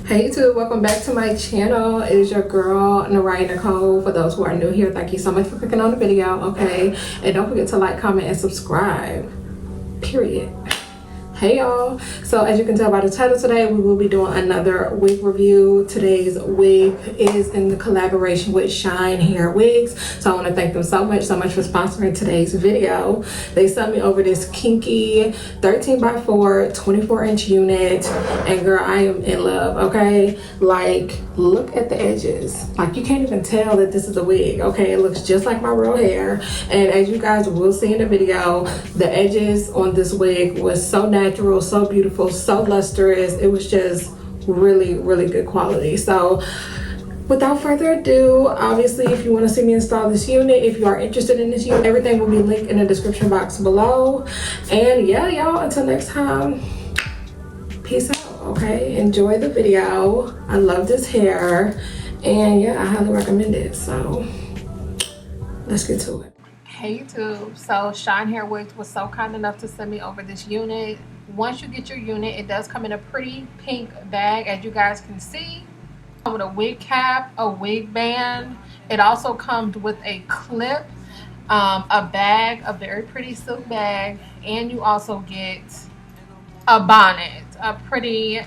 Hey YouTube, welcome back to my channel. It is your girl Neriah Nicole. For those who are new here, thank you so much for clicking on the video, okay? And don't forget to like, comment, and subscribe, period. Hey y'all, so as you can tell by the title today, we will be doing another wig review. Today's wig is in the collaboration with Shine Hair Wigs, so I want to thank them so much for sponsoring today's video. They sent me over this Kinky 13x4 24-inch unit, and girl, I am in love, okay? Like, look at the edges. Like, you can't even tell that this is a wig, okay? It looks just like my real hair, and as you guys will see in the video, the edges on this wig was so natural, so beautiful, so lustrous. It was just really good quality. So without further ado, obviously, if you want to see me install this unit, if you are interested in this unit, everything will be linked in the description box below. And yeah, y'all, until next time, peace out, okay? Enjoy the video. I love this hair, and yeah, I highly recommend it. So let's get to it. Hey YouTube, so Shine Hair Wig was so kind enough to send me over this unit. Once you get your unit, it does come in a pretty pink bag, as you guys can see, with a wig cap, a wig band. It also comes with a clip, a bag, a very pretty silk bag, and you also get a bonnet, a pretty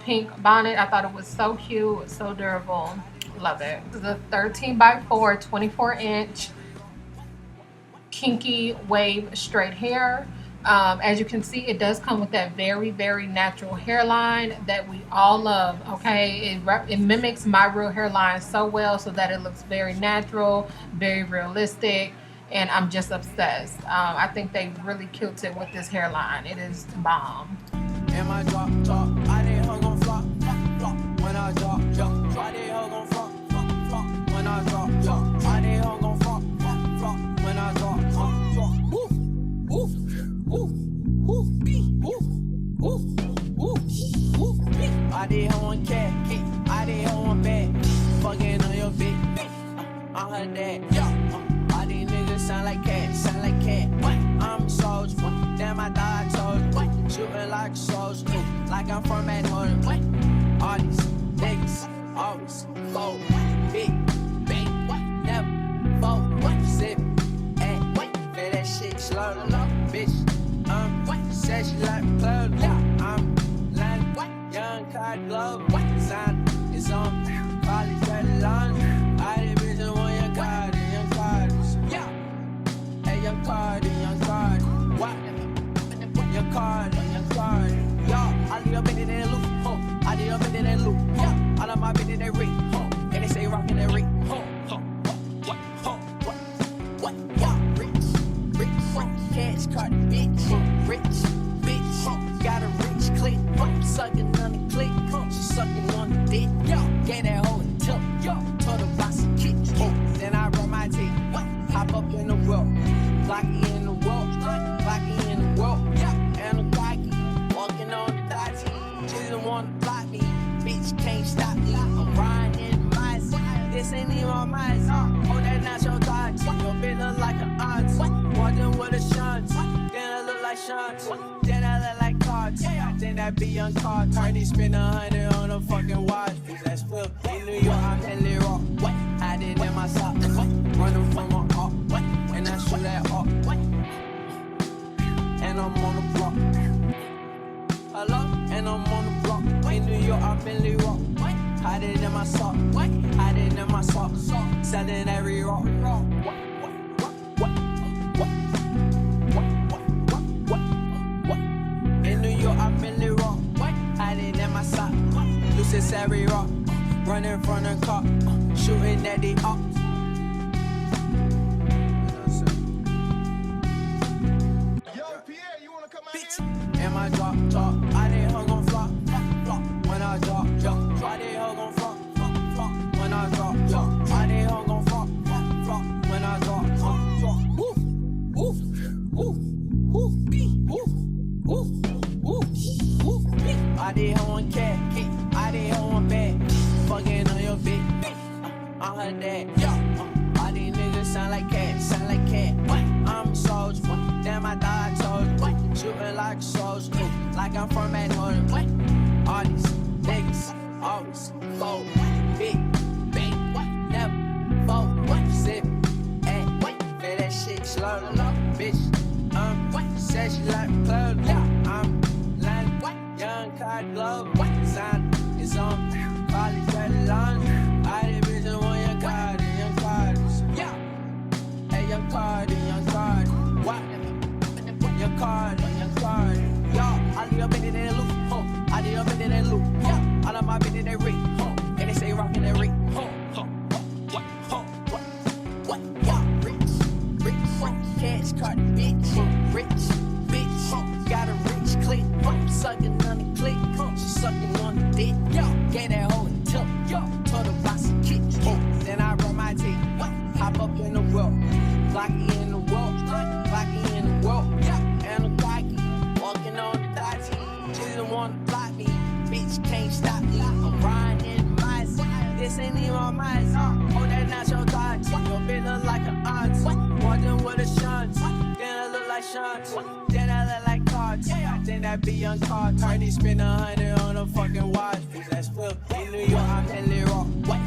pink bonnet. I thought it was so cute, so durable. Love it. This is a 13x4 24-inch Kinky wave straight hair. As you can see, it does come with that very natural hairline that we all love, okay? It mimics my real hairline so well, so that it looks very natural, very realistic, and I'm just obsessed. I think they really killed it with this hairline. It is bomb. And my drop, I didn't hug on flop. When I drop, I didn't hug on flop. When I drop, I didn't hug on flop. When I drop, I did on cat, I did on bed, fucking on your bitch, on her dad. All these niggas sound like cat. I'm a soldier, damn I thought I told you, shooting like a soldier, like I'm from Manhattan. All these niggas always fold, big, bang, never fold, zip, and feel that shit slow, bitch. Said she like cloud, I'm lying, young card glove, sign is on, college got it on, I did vision on young card, yeah, hey young card, what, young card, y'all, I leave up in that loop, I leave up in that loop, all of my bitches they rate, and they say rockin' that rate, what, y'all, rich, cash card, bitch, rich. Got a rich click, sucking on the click, she sucking on the dick, get that hoe a tip, told her box a kick, then I run my tape, hop up in the world, blocky in the world, and a cocky, walking on the dots, she didn't wanna block me, bitch can't stop me, I'm riding in my side, this ain't even on my side, oh that not your thoughts, your bitch look like an aunt, walking with a shunt, then I look like shunts, then I look like cards. I think that be young card. Cardi spend 100 on a fucking watch. Bitch, that's flip. In New York, I'm Henley Rock. I did in my socks. Running from my heart. And I shoot that up. And I'm on the block. Hello? And I'm on the block. In New York, I'm Henley Rock. I did in my sock. I did in my socks. Selling every rock. In New York, I'm in the rock. I didn't have my sock. Lucis every rock. Running from the car. Shooting at the op. Yo, Pierre, you wanna come out here? In my drop, I didn't hug on flop. When I drop, I didn't hug on flop. When I drop, I didn't hug on flop. When I drop, I did on cat, I did on bed, fucking on your bitch, on her dad. All these niggas sound like cat. I'm a soldier, damn I thought I told you, shooting like a soldier, like I'm from Manhattan. All these niggas always fold. Big, big, never fold. Sip, and feel that shit slow. Bitch, said she like club. I'm lying, young card glove. Sign is on, probably credit line. I did bitch on your card and your cards. Yeah, hey, your card and your card. What? Your card and your card. Y'all, I leave up in that loop. I leave up in that loop. All of my bitches they rich. And they say rockin' that rich. What? Yeah, rich. Cash card, bitch. Rich, bitch. Got a rich click. Sucking on the click. She sucking on the dick. Gave that hoe a tip. Told her box a kick. Then I rub my teeth. Hop up in the world. Blocky in the world. Blocky in the world. And a blocky. Walking on the dotty. She doesn't wanna block me. Bitch can't stop me. I'm riding in my seat. This ain't even my mind. Oh, that not your thoughts. Your bitch look like an aunt. Walking with a shunt. Then I look like shunts. Then I look like cards. Then that be on card. Cardi spend 100 on a fucking watch. Bitch, that's Phil. In New York, I'm in Leroy. What?